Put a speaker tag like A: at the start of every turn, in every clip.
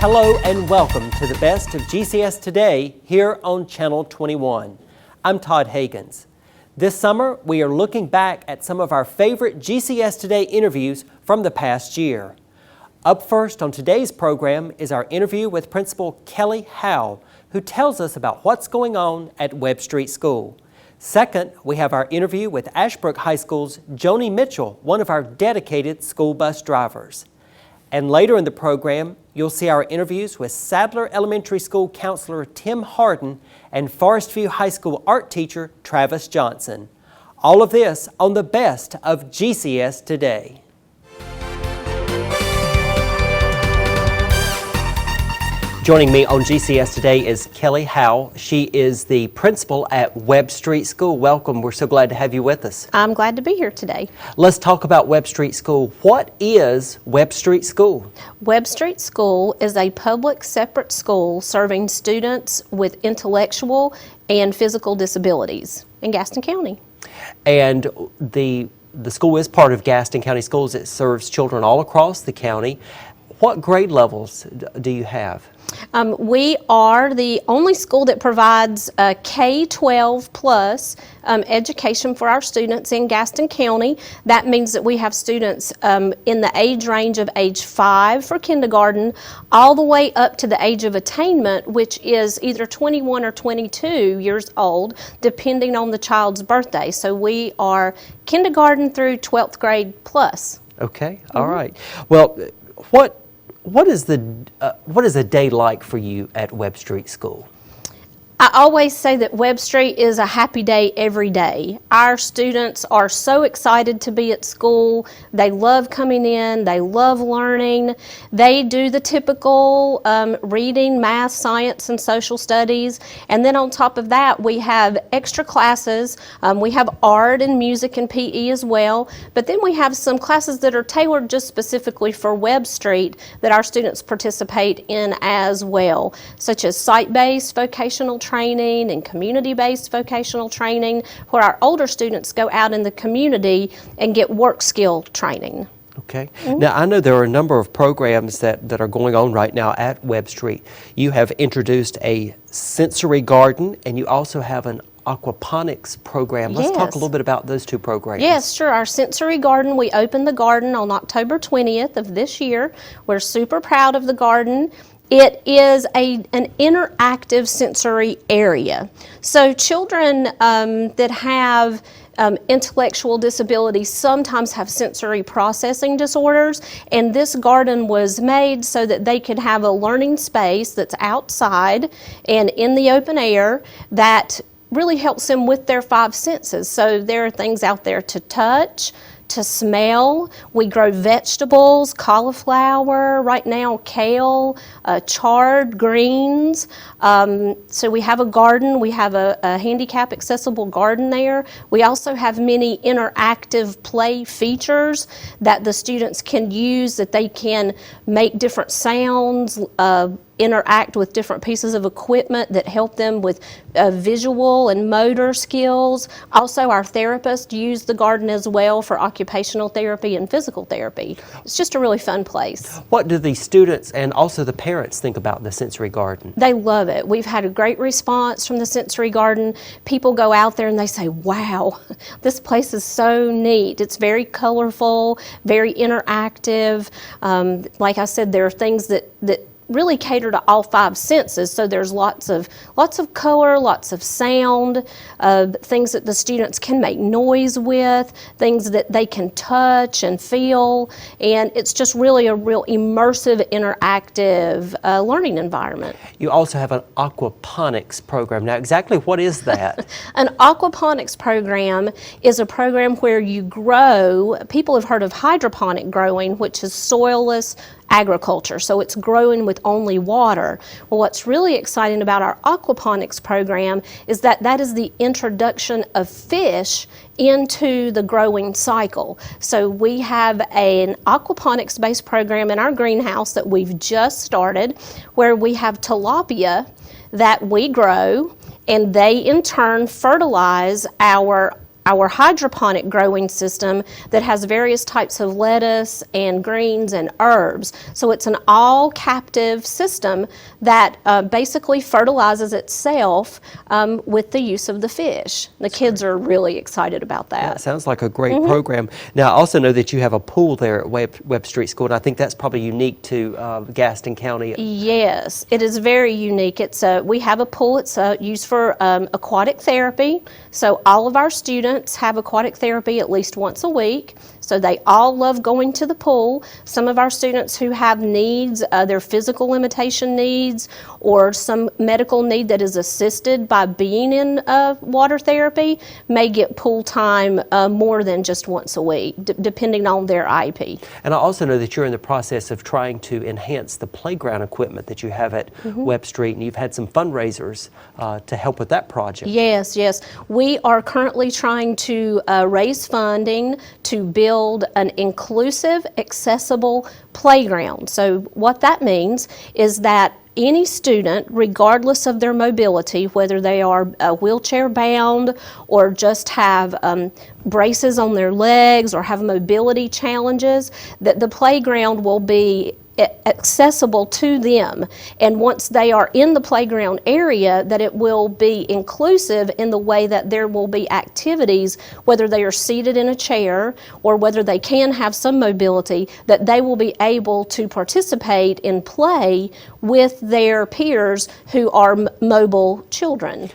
A: Hello and welcome to the best of GCS Today here on Channel 21. I'm Todd Hagans. This summer, we are looking back at some of our favorite GCS Today interviews from the past year. Up first on today's program is our interview with Principal Kelly Howe, who tells us about what's going on at Webb Street School. Second, we have our interview with Ashbrook High School's Joni Mitchell, one of our dedicated school bus drivers. And later in the program, you'll see our interviews with Sadler Elementary School counselor Tim Harden and Forest View High School art teacher Travis Johnson. All of this on the best of GCS Today. Joining me on GCS Today is Kelly Howe. She is the principal at Webb Street School. Welcome. We're so glad to have you with us.
B: I'm glad to be here today.
A: Let's talk about Webb Street School. What is Webb Street School?
B: Webb Street School is a public separate school serving students with intellectual and physical disabilities in Gaston County.
A: And the school is part of Gaston County Schools. It serves children all across the county. What grade levels do you have?
B: We are the only school that provides K-12 plus education for our students in Gaston County. That means that we have students in the age range of age 5 for kindergarten all the way up to the age of attainment, which is either 21 or 22 years old, depending on the child's birthday. So we are kindergarten through 12th grade plus.
A: Okay, all right. Well, what is a day like for you at Webb Street School?
B: I always say that Webb Street is a happy day every day. Our students are so excited to be at school. They love coming in. They love learning. They do the typical reading, math, science, and social studies. And then on top of that, we have extra classes. We have art and music and PE as well. But then we have some classes that are tailored just specifically for Webb Street that our students participate in as well, such as site-based vocational training and community-based vocational training, where our older students go out in the community and get work skill training.
A: Okay. Now, I know there are a number of programs that are going on right now at Webb Street. You have introduced a sensory garden, and you also have an aquaponics program. Let's talk a little bit about those two programs.
B: Yes, sure. Our sensory garden, we opened the garden on October 20th of this year. We're super proud of the garden. It is an interactive sensory area. So children that have intellectual disabilities sometimes have sensory processing disorders, and this garden was made so that they could have a learning space that's outside and in the open air that really helps them with their 5 senses. So there are things out there to touch, to smell. We grow vegetables, cauliflower, right now kale, chard greens. So we have a garden. We have a handicap accessible garden there. We also have many interactive play features that the students can use, that they can make different sounds, interact with different pieces of equipment that help them with visual and motor skills. Also, our therapists use the garden as well for occupational therapy and physical therapy. It's just a really fun place.
A: What do the students and also the parents think about the sensory garden?
B: They love it. We've had a great response from the sensory garden. People go out there and they say, wow, this place is so neat. It's very colorful, very interactive. Like I said, there are things that really cater to all 5 senses. So there's lots of color, lots of sound, things that the students can make noise with, things that they can touch and feel, and it's just really a real immersive, interactive learning environment.
A: You also have an aquaponics program. Now, exactly what is that?
B: An aquaponics program is a program where you grow, people have heard of hydroponic growing, which is soilless agriculture, so it's growing with only water. Well, what's really exciting about our aquaponics program is that is the introduction of fish into the growing cycle. So we have an aquaponics based program in our greenhouse that we've just started, where we have tilapia that we grow, and they in turn fertilize our our hydroponic growing system that has various types of lettuce and greens and herbs. So it's an all captive system that basically fertilizes itself with the use of the fish. The kids are really excited about that.
A: That sounds like a great program. Now, I also know that you have a pool there at Webb Street School, and I think that's probably unique to Gaston County.
B: Yes, it is very unique. We have a pool. It's used for aquatic therapy. So all of our students have aquatic therapy at least once a week. So they all love going to the pool. Some of our students who have needs, their physical limitation needs, or some medical need that is assisted by being in water therapy, may get pool time more than just once a week, depending on their IEP.
A: And I also know that you're in the process of trying to enhance the playground equipment that you have at Webb Street, and you've had some fundraisers to help with that project.
B: Yes, yes. We are currently trying to raise funding to build an inclusive, accessible playground. So what that means is that any student, regardless of their mobility, whether they are wheelchair bound or just have braces on their legs or have mobility challenges, that the playground will be accessible to them, and once they are in the playground area, that it will be inclusive in the way that there will be activities, whether they are seated in a chair or whether they can have some mobility, that they will be able to participate in play with their peers who are mobile children.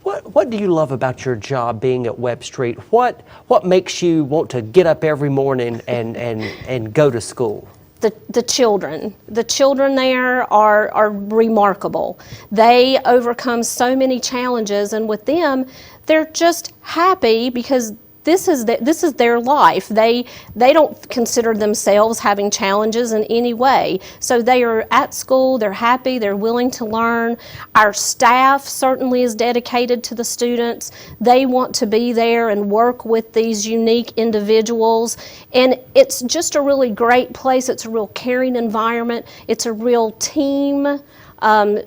A: What do you love about your job being at Webb Street? What makes you want to get up every morning and go to school?
B: The children there are remarkable. They overcome so many challenges, and with them, they're just happy because this is their life. They don't consider themselves having challenges in any way. So they are at school, they're happy, they're willing to learn. Our staff certainly is dedicated to the students. They want to be there and work with these unique individuals. And it's just a really great place. It's a real caring environment. It's a real team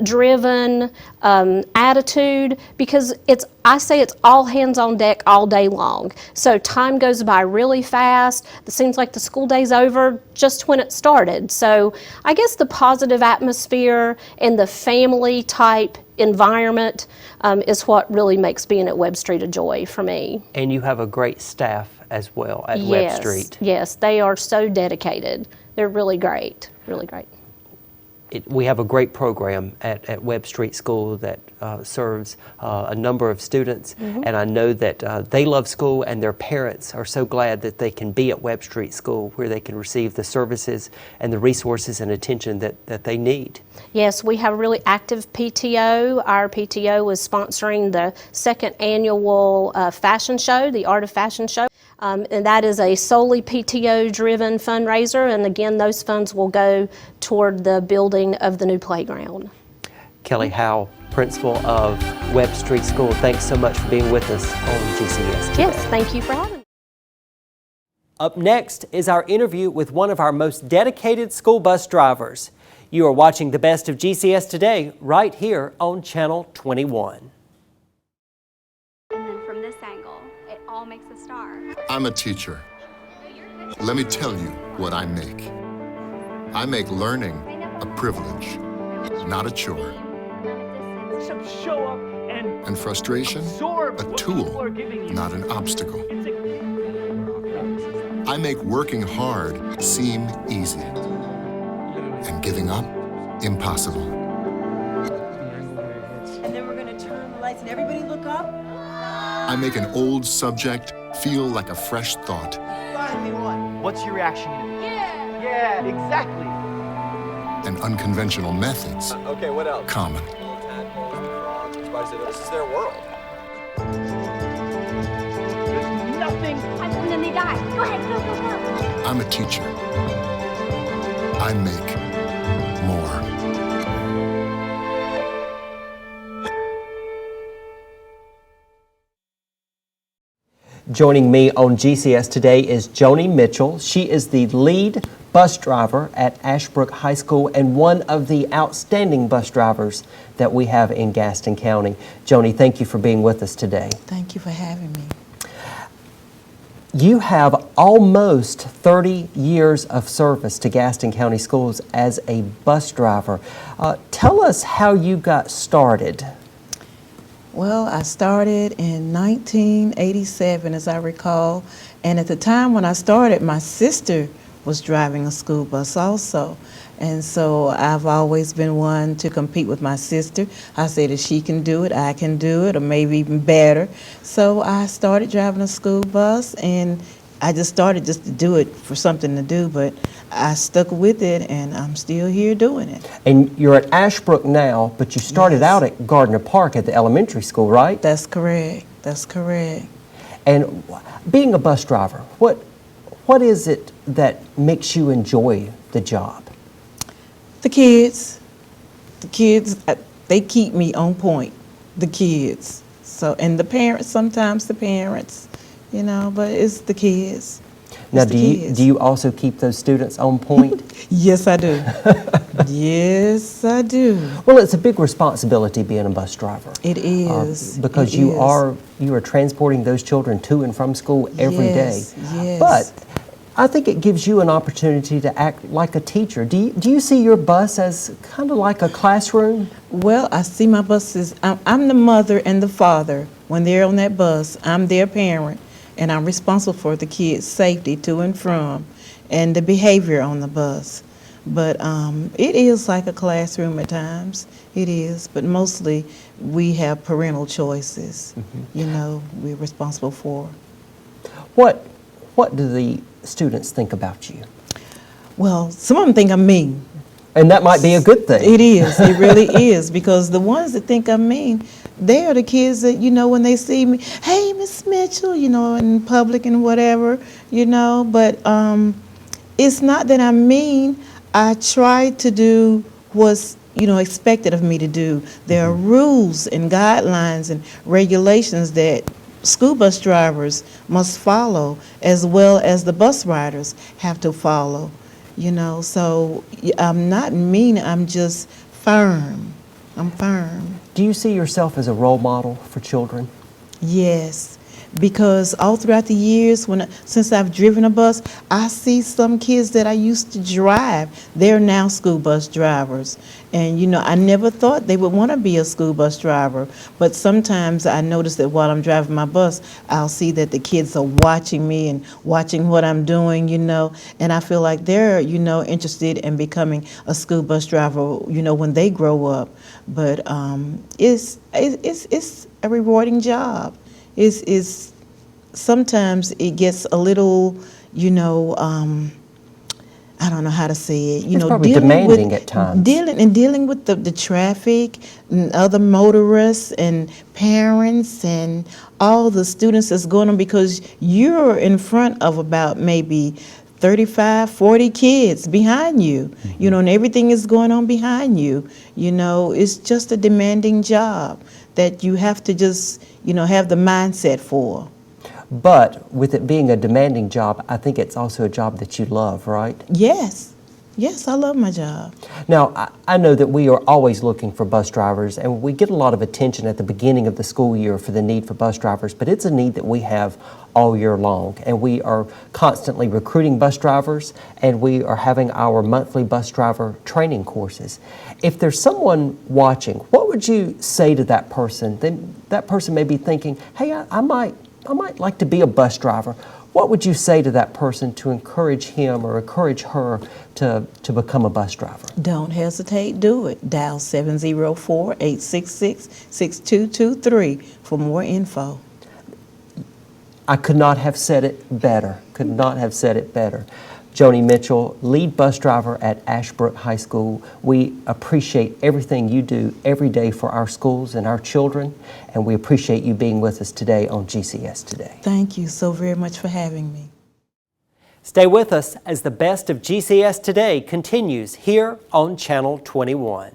B: driven attitude, because I say it's all hands on deck all day long. So time goes by really fast. It seems like the school day's over just when it started. So I guess the positive atmosphere and the family type environment is what really makes being at Webb Street a joy for me.
A: And you have a great staff as well at Webb Street.
B: Yes, they are so dedicated. They're really great, really great.
A: We have a great program at Webb Street School that serves a number of students, and I know that they love school, and their parents are so glad that they can be at Webb Street School, where they can receive the services and the resources and attention that they need.
B: Yes, we have a really active PTO. Our PTO is sponsoring the second annual fashion show, the Art of Fashion Show. And that is a solely PTO-driven fundraiser, and again, those funds will go toward the building of the new playground.
A: Kelly Howell, principal of Webb Street School, thanks so much for being with us on GCS Today.
B: Yes, thank you for having me.
A: Up next is our interview with one of our most dedicated school bus drivers. You are watching the best of GCS Today right here on Channel 21.
C: And then from this angle, it all makes a star.
D: I'm a teacher. Let me tell you what I make. I make learning a privilege, not a chore.
E: Show up
D: And frustration, a tool, not an obstacle. I make working hard seem easy, and giving up impossible.
F: And then we're going to turn the lights and everybody look up.
D: I make an old subject feel like a fresh thought.
F: Find me one.
E: What's your reaction? Yeah! Yeah, exactly.
D: And unconventional methods
G: Okay, what else?
D: common.
G: Little tadpoles, the frogs, the spiders, this is their world.
E: There's nothing.
C: And then they die. Go ahead, go, go, go.
D: I'm a teacher. I make more.
A: Joining me on GCS Today is Joni Mitchell. She is the lead bus driver at Ashbrook High School and one of the outstanding bus drivers that we have in Gaston County. Joni, thank you for being with us today.
H: Thank you for having me.
A: You have almost 30 years of service to Gaston County Schools as a bus driver. Tell us how you got started.
H: Well, I started in 1987, as I recall, and at the time when I started, my sister was driving a school bus also. And so I've always been one to compete with my sister. I said if she can do it, I can do it, or maybe even better. So I started driving a school bus, and I just started just to do it for something to do, but I stuck with it, and I'm still here doing it.
A: And you're at Ashbrook now, but you started
H: Yes.
A: out at Gardner Park at the elementary school, right?
H: That's correct. That's correct.
A: And being a bus driver, what is it that makes you enjoy the job?
H: The kids, they keep me on point, the kids. So, and the parents, sometimes the parents, you know, but it's the kids.
A: Now,
H: It's the kids.
A: do you also keep those students on point?
H: Yes, I do. Yes, I do.
A: Well, it's a big responsibility being a bus driver.
H: It is.
A: Because
H: It
A: you
H: is.
A: are transporting those children to and from school every day.
H: Yes, yes.
A: But I think it gives you an opportunity to act like a teacher. Do you see your bus as kind of like a classroom?
H: Well, I see my buses, I'm the mother and the father. When they're on that bus, I'm their parent, and I'm responsible for the kids' safety to and from, and the behavior on the bus. But it is like a classroom at times. It is, but mostly we have parental choices, you know, we're responsible for.
A: What do the students think about you?
H: Well, some of them think I'm mean.
A: And that might be a good thing.
H: It is. It really is, because the ones that think I'm mean, they are the kids that, you know, when they see me, hey, Miss Mitchell, you know, in public and whatever, you know, but it's not that I'm mean. I try to do what's, you know, expected of me to do. There are rules and guidelines and regulations that school bus drivers must follow, as well as the bus riders have to follow, you know. So I'm not mean, I'm just firm. I'm firm.
A: Do you see yourself as a role model for children?
H: Yes, because all throughout the years, since I've driven a bus, I see some kids that I used to drive. They're now school bus drivers. And, you know, I never thought they would want to be a school bus driver. But sometimes I notice that while I'm driving my bus, I'll see that the kids are watching me and watching what I'm doing, you know. And I feel like they're, you know, interested in becoming a school bus driver, you know, when they grow up. But it's a rewarding job. Is sometimes it gets a little, you know, I don't know how to say it. You know,
A: probably demanding at times.
H: Dealing with the traffic and other motorists and parents and all the students that's going on, because you're in front of about maybe 35, 40 kids behind you, you know, and everything is going on behind you. You know, it's just a demanding job that you have to just, you know, have the mindset for.
A: But with it being a demanding job, I think it's also a job that you love, right?
H: Yes. Yes, I love my job.
A: Now, I know that we are always looking for bus drivers, and we get a lot of attention at the beginning of the school year for the need for bus drivers, but it's a need that we have all year long, and we are constantly recruiting bus drivers, and we are having our monthly bus driver training courses. If there's someone watching, what would you say to that person? Then that person may be thinking, hey, I might like to be a bus driver. What would you say to that person to encourage him or encourage her to become a bus driver?
H: Don't hesitate, do it. Dial 704-866-6223 for more info.
A: I could not have said it better. Could not have said it better. Joni Mitchell, lead bus driver at Ashbrook High School. We appreciate everything you do every day for our schools and our children, and we appreciate you being with us today on GCS Today.
H: Thank you so very much for having me.
A: Stay with us as the best of GCS Today continues here on Channel 21.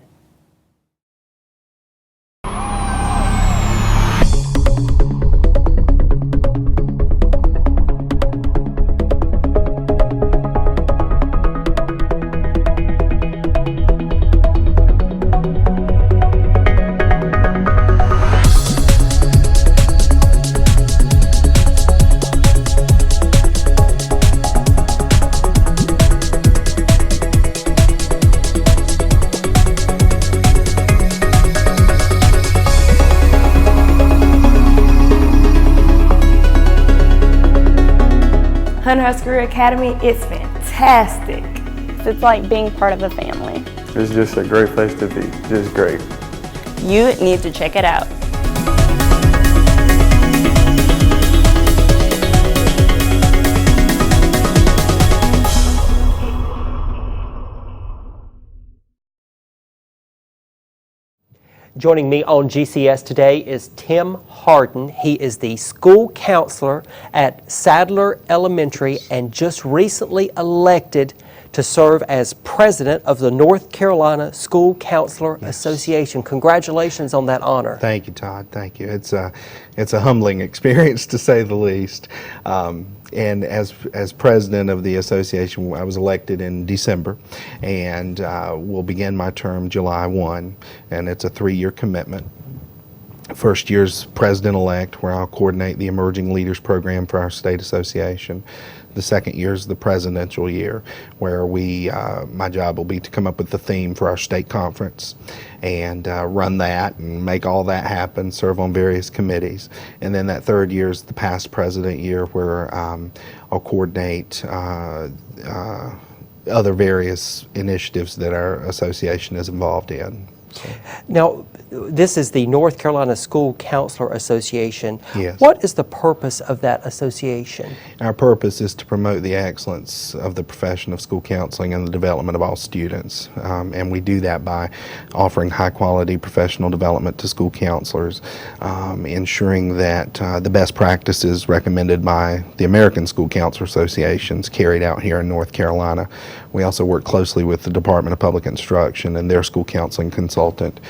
I: Hunter Career Academy, it's fantastic.
C: It's like being part of a family.
J: It's just a great place to be, just great.
C: You need to check it out.
A: Joining me on GCS Today is Tim Harden. He is the school counselor at Sadler Elementary and just recently elected to serve as president of the North Carolina School Counselor Association. Congratulations on that honor.
K: Thank you, Todd. Thank you. It's a humbling experience, to say the least. And as president of the association, I was elected in December, and will begin my term July 1, and it's a 3-year commitment. First year's president-elect, where I'll coordinate the Emerging Leaders Program for our state association. The second year is the presidential year, where my job will be to come up with the theme for our state conference and run that and make all that happen, serve on various committees. And then that third year is the past president year, where I'll coordinate other various initiatives that our association is involved in. So.
A: Now, this is the North Carolina School Counselor Association.
K: Yes.
A: What is the purpose of that association?
K: Our purpose is to promote the excellence of the profession of school counseling and the development of all students. And we do that by offering high-quality professional development to school counselors, ensuring that the best practices recommended by the American School Counselor Associations carried out here in North Carolina. We also work closely with the Department of Public Instruction and their school counseling consultant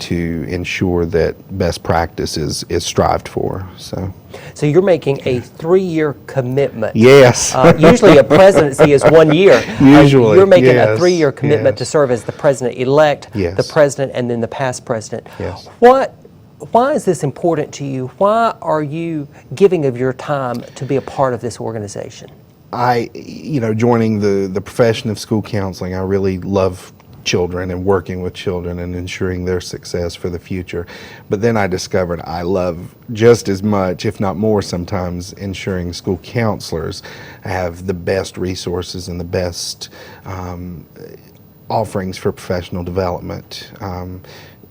K: to ensure that best practice is strived for. So
A: you're making a 3-year commitment.
K: Yes.
A: Usually a presidency is 1 year.
K: Usually.
A: You're making
K: yes,
A: a 3-year commitment
K: yes.
A: to serve as the president-elect,
K: Yes.
A: the president, and then the past president.
K: Yes.
A: Why is this important to you? Why are you giving of your time to be a part of this organization?
K: Joining the profession of school counseling, I really love children and working with children and ensuring their success for the future. But then I discovered I love just as much, if not more sometimes, ensuring school counselors have the best resources and the best offerings for professional development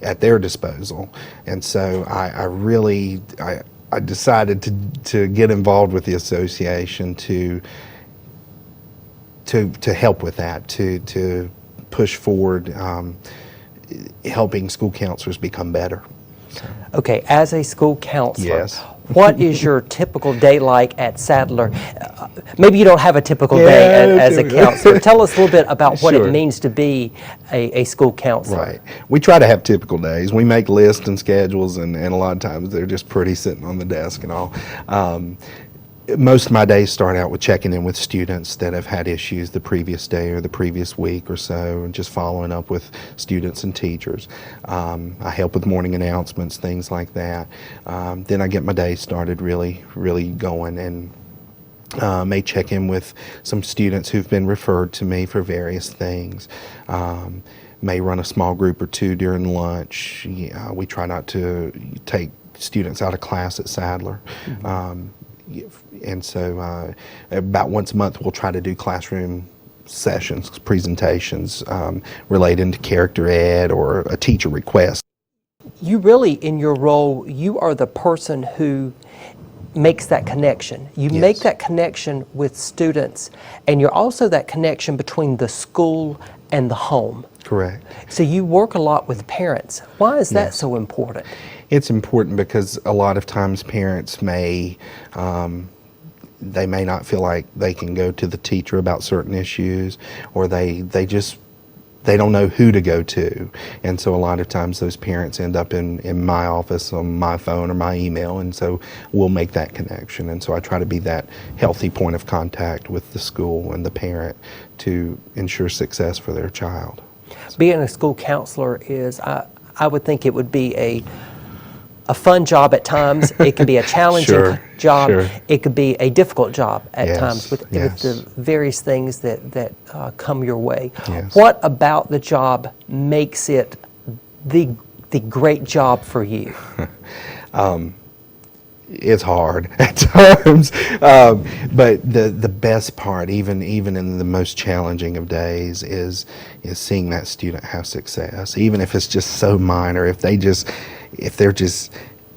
K: at their disposal. And so I decided to get involved with the association to help with that, to push forward helping school counselors become better. So.
A: Okay, as a school counselor,
K: yes.
A: What is your typical day like at Sadler? Maybe you don't have a typical day as a counselor. Tell us a little bit about what it means to be a school counselor.
K: Right. We try to have typical days. We make lists and schedules, and a lot of times they're just pretty sitting on the desk and all. Most of my days start out with checking in with students that have had issues the previous day or the previous week or so, and just following up with students and teachers. I help with morning announcements, things like that. Then I get my day started really going, and may check in with some students who've been referred to me for various things. May run a small group or two during lunch. We try not to take students out of class at Sadler. And so about once a month we'll try to do classroom sessions, presentations relating to character ed or a teacher request.
A: You really, in your role, you are the person who makes that connection. You
K: Yes.
A: make that connection with students, and you're also that connection between the school and the home.
K: Correct.
A: So you work a lot with parents. Why is that
K: Yes.
A: so important?
K: It's important because a lot of times parents may not feel like they can go to the teacher about certain issues, or they don't know who to go to. And so a lot of times those parents end up in my office on my phone or my email, and so we'll make that connection. And so I try to be that healthy point of contact with the school and the parent to ensure success for their child.
A: Being a school counselor is, I would think it would be a fun job at times. It can be a challenging job.
K: Sure.
A: It could be a difficult job at
K: Yes,
A: times with
K: yes.
A: the various things that come your way.
K: Yes.
A: What about the job makes it the great job for you?
K: it's hard at times, but the best part, even in the most challenging of days, is seeing that student have success, even if it's just so minor.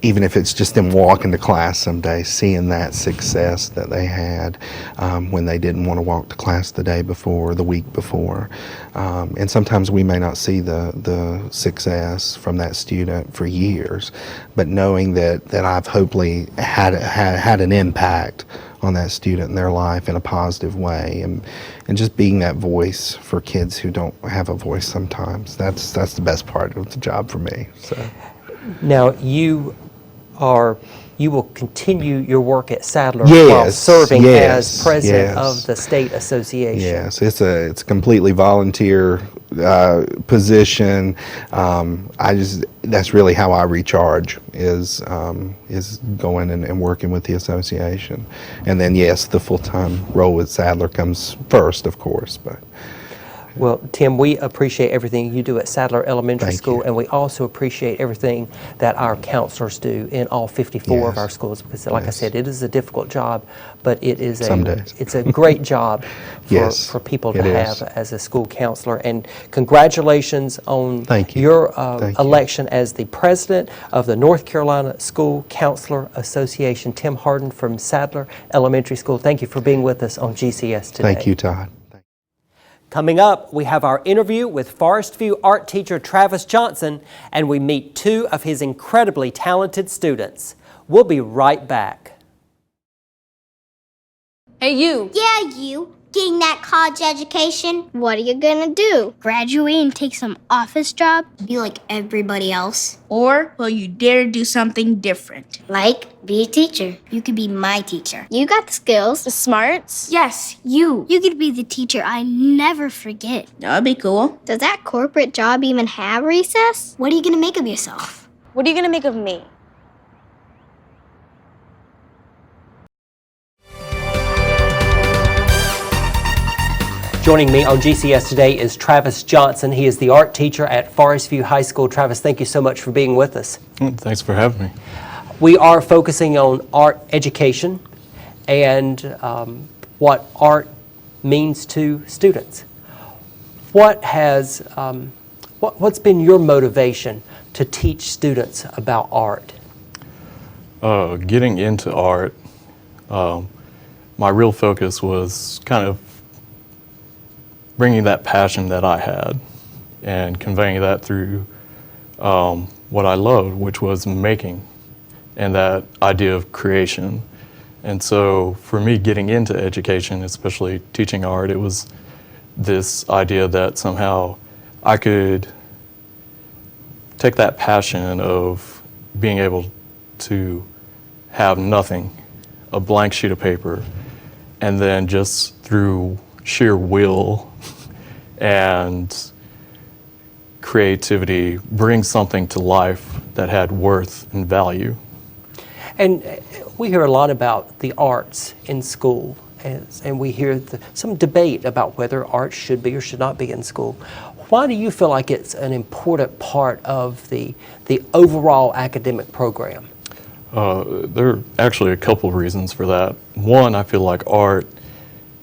K: Even if it's just them walking to class someday, seeing that success that they had when they didn't want to walk to class the day before, the week before. And sometimes we may not see the success from that student for years, but knowing that I've hopefully had an impact on that student in their life in a positive way, and just being that voice for kids who don't have a voice sometimes, that's the best part of the job for me. So.
A: Now, you will continue your work at Sadler while serving as president of the state association.
K: Yes, it's a completely volunteer position. That's really how I recharge, is going and working with the association, and then yes, the full-time role with Sadler comes first, of course, but.
A: Well, Tim, we appreciate everything you do at Sadler Elementary School, and we also appreciate everything that our counselors do in all 54 of our schools, because like I said, it is a difficult job, but it is it's a great job for people to have as a school counselor. And congratulations on your election as the president of the North Carolina School Counselor Association. Tim Harden from Sadler Elementary School, thank you for being with us on GCS Today.
K: Thank you, Todd.
A: Coming up, we have our interview with Forest View art teacher Travis Johnson, and we meet two of his incredibly talented students. We'll be right back.
L: Hey, you.
M: Yeah, you. Getting that college education. What are you gonna do? Graduate and take some office job? Be like everybody else?
L: Or will you dare do something different?
M: Like, be a teacher. You could be my teacher. You got the skills.
L: The smarts?
M: Yes, you. You could be the teacher I never forget.
L: That'd be cool.
M: Does that corporate job even have recess? What are you gonna make of yourself?
L: What are you gonna make of me?
A: Joining me on GCS Today is Travis Johnson. He is the art teacher at Forest View High School. Travis, thank you so much for being with us.
J: Thanks for having me.
A: We are focusing on art education and what art means to students. What's been your motivation to teach students about art?
J: Getting into art, my real focus was kind of bringing that passion that I had and conveying that through what I loved, which was making and that idea of creation. And so for me, getting into education, especially teaching art, it was this idea that somehow I could take that passion of being able to have nothing, a blank sheet of paper, and then just through sheer will and creativity bring something to life that had worth and value.
A: And we hear a lot about the arts in school, and we hear some debate about whether art should be or should not be in school. Why do you feel like it's an important part of the overall academic program?
J: There are actually a couple of reasons for that. One, I feel like art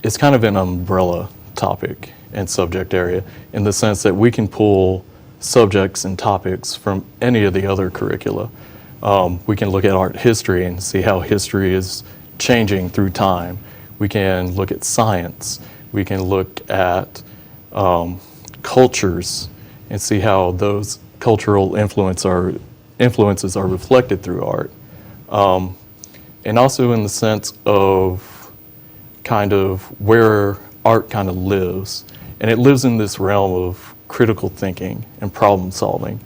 J: is kind of an umbrella topic and subject area in the sense that we can pull subjects and topics from any of the other curricula. We can look at art history and see how history is changing through time. We can look at science. We can look at cultures and see how those cultural influences are reflected through art. And also in the sense of kind of where art kind of lives. And it lives in this realm of critical thinking and problem solving.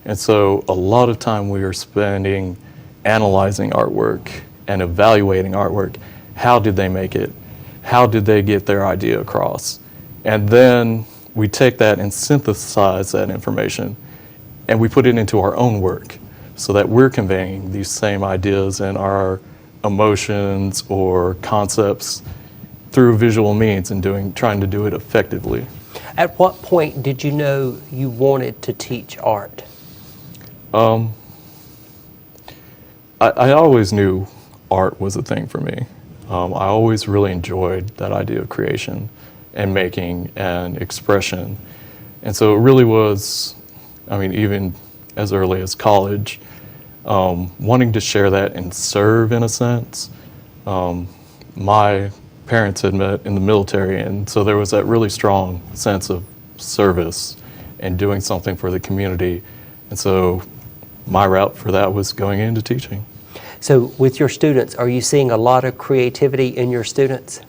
J: And so a lot of time we are spending analyzing artwork and evaluating artwork. How did they make it? How did they get their idea across? And then we take that and synthesize that information and we put it into our own work so that we're conveying these same ideas and our emotions or concepts through visual means and trying to do it effectively.
A: At what point did you know you wanted to teach art?
J: I I always knew art was a thing for me. I always really enjoyed that idea of creation and making and expression. And so it really was, I mean, even as early as college, wanting to share that and serve in a sense. My parents had met in the military, and so there was that really strong sense of service and doing something for the community. And so my route for that was going into teaching.
A: So with your students, are you seeing a lot of creativity in your students?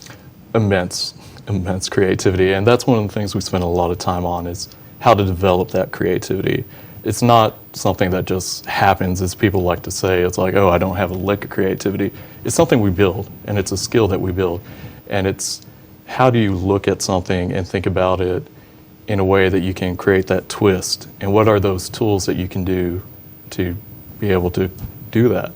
J: Immense creativity. And that's one of the things we spend a lot of time on, is how to develop that creativity. It's not something that just happens, as people like to say. It's like, oh, I don't have a lick of creativity. It's something we build, and it's a skill that we build. And it's how do you look at something and think about it in a way that you can create that twist, and what are those tools that you can do to be able to do that?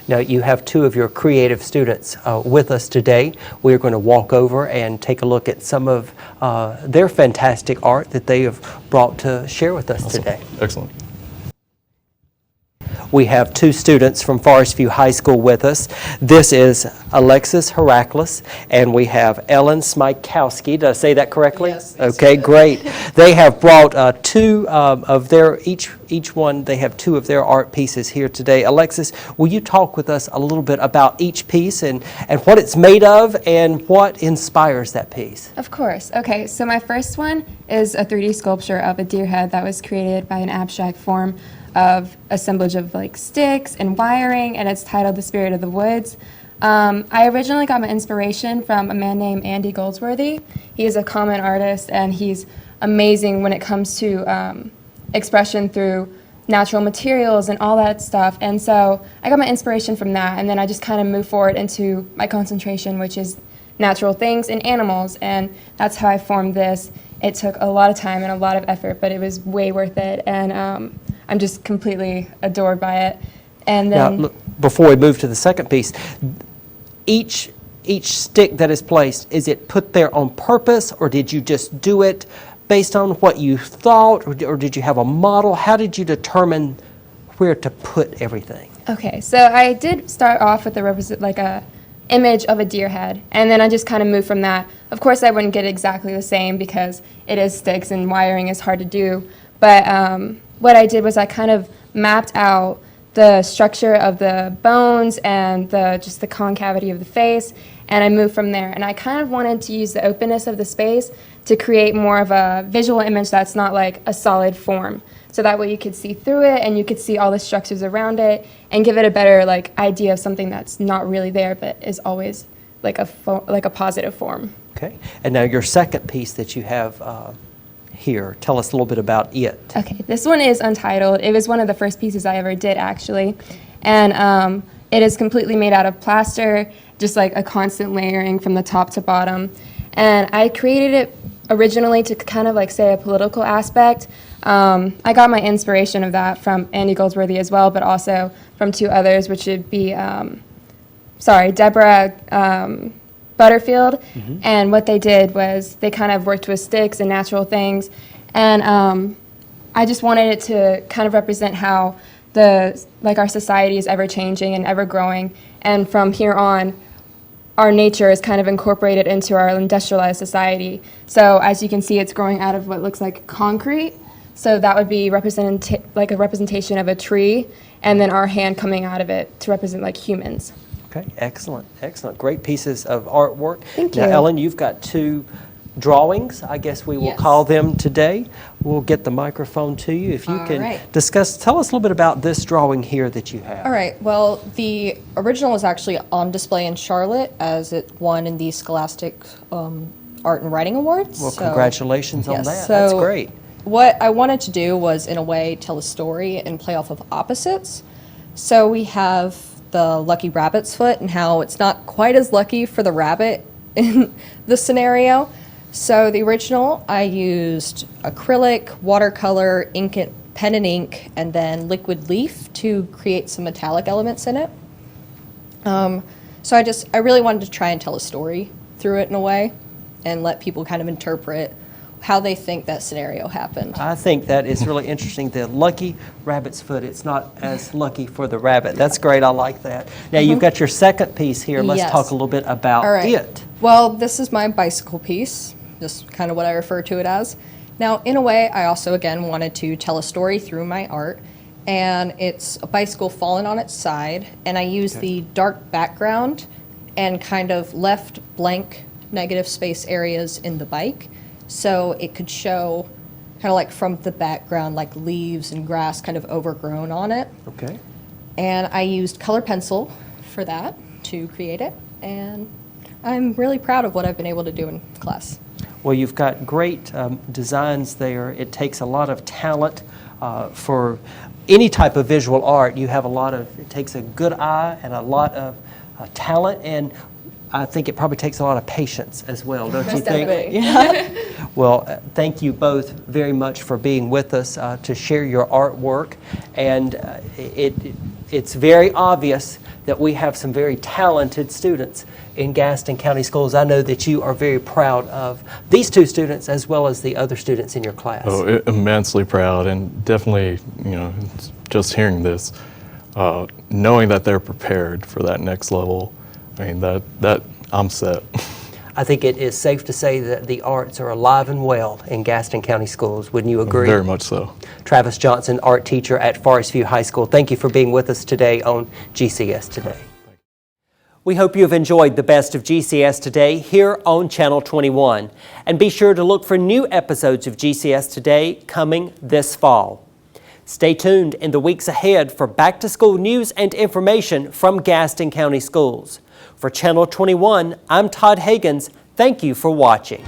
A: Now, you have two of your creative students with us today. We're going to walk over and take a look at some of their fantastic art that they have brought to share with us today.
J: Excellent.
A: We have two students from Forest View High School with us. This is Alexis Heracles, and we have Ellen Smykowski. Did I say that correctly?
F: Yes.
A: Okay, great. They have brought two of their, each one, they have two of their art pieces here today. Alexis, will you talk with us a little bit about each piece and what it's made of and what inspires that piece?
N: Of course. Okay, so my first one is a 3D sculpture of a deer head that was created by an abstract form of assemblage of like sticks and wiring, and it's titled The Spirit of the Woods. I originally got my inspiration from a man named Andy Goldsworthy. He is a common artist, and he's amazing when it comes to expression through natural materials and all that stuff. And so I got my inspiration from that, and then I just kind of moved forward into my concentration, which is natural things and animals, and that's how I formed this. It took a lot of time and a lot of effort, but it was way worth it, and I'm just completely adored by it. And then,
A: now, look, before we move to the second piece, each stick that is placed, is it put there on purpose, or did you just do it based on what you thought, or did you have a model? How did you determine where to put everything?
N: Okay, so I did start off with a image of a deer head, and then I just kind of moved from that. Of course, I wouldn't get exactly the same because it is sticks and wiring is hard to do, but what I did was I kind of mapped out the structure of the bones and just the concavity of the face, and I moved from there. And I kind of wanted to use the openness of the space to create more of a visual image that's not like a solid form. So that way you could see through it and you could see all the structures around it and give it a better like idea of something that's not really there but is always like a positive form.
A: Okay, and now your second piece that you have here, tell us a little bit about it.
N: Okay, this one is untitled. It was one of the first pieces I ever did actually, and it is completely made out of plaster, just like a constant layering from the top to bottom. And I created it originally to kind of like say a political aspect. I got my inspiration of that from Andy Goldsworthy as well, but also from two others, which would be, Deborah Butterfield. Mm-hmm. And what they did was they kind of worked with sticks and natural things. And I just wanted it to kind of represent how our society is ever changing and ever growing. And from here on, our nature is kind of incorporated into our industrialized society. So as you can see, it's growing out of what looks like concrete. So that would be like a representation of a tree, and then our hand coming out of it to represent like humans.
A: Okay, excellent, excellent. Great pieces of artwork.
N: Thank
A: now,
N: you.
A: Ellen, you've got two drawings, I guess we will call them today. We'll get the microphone to you. If you can discuss, tell us a little bit about this drawing here that you have.
O: All right, well, the original was actually on display in Charlotte as it won in the Scholastic Art and Writing Awards.
A: Well, congratulations on that.
O: So
A: that's great.
O: What I wanted to do was, in a way, tell a story and play off of opposites. So we have the lucky rabbit's foot and how it's not quite as lucky for the rabbit in the scenario. So the original, I used acrylic, watercolor, pen and ink, and then liquid leaf to create some metallic elements in it. So I really wanted to try and tell a story through it in a way and let people kind of interpret how they think that scenario happened.
A: I think that is really interesting. The lucky rabbit's foot, it's not as lucky for the rabbit. That's great, I like that. Now you've got your second piece here. Let's
O: Yes.
A: talk a little bit about
O: All right.
A: it.
O: Well, this is my bicycle piece, just kind of what I refer to it as. Now, in a way, I also, again, wanted to tell a story through my art, and it's a bicycle fallen on its side, and I used the dark background and kind of left blank negative space areas in the bike, so it could show kind of like from the background, like leaves and grass kind of overgrown on it.
A: Okay.
O: And I used color pencil for that to create it, and I'm really proud of what I've been able to do in class.
A: Well, you've got great designs there. It takes a lot of talent for any type of visual art. You have a lot of, it takes a good eye and a lot of talent, and I think it probably takes a lot of patience as well, don't you think?
O: Yeah.
A: Well, thank you both very much for being with us to share your artwork, and it's very obvious that we have some very talented students in Gaston County Schools. I know that you are very proud of these two students as well as the other students in your class.
J: Oh, immensely proud, and definitely, just hearing this, knowing that they're prepared for that next level, I mean, that I'm set.
A: I think it is safe to say that the arts are alive and well in Gaston County Schools. Wouldn't you agree?
J: Very much so.
A: Travis Johnson, art teacher at Forest View High School. Thank you for being with us today on GCS Today. We hope you have enjoyed the best of GCS Today here on Channel 21. And be sure to look for new episodes of GCS Today coming this fall. Stay tuned in the weeks ahead for back-to-school news and information from Gaston County Schools. For Channel 21, I'm Todd Higgins. Thank you for watching.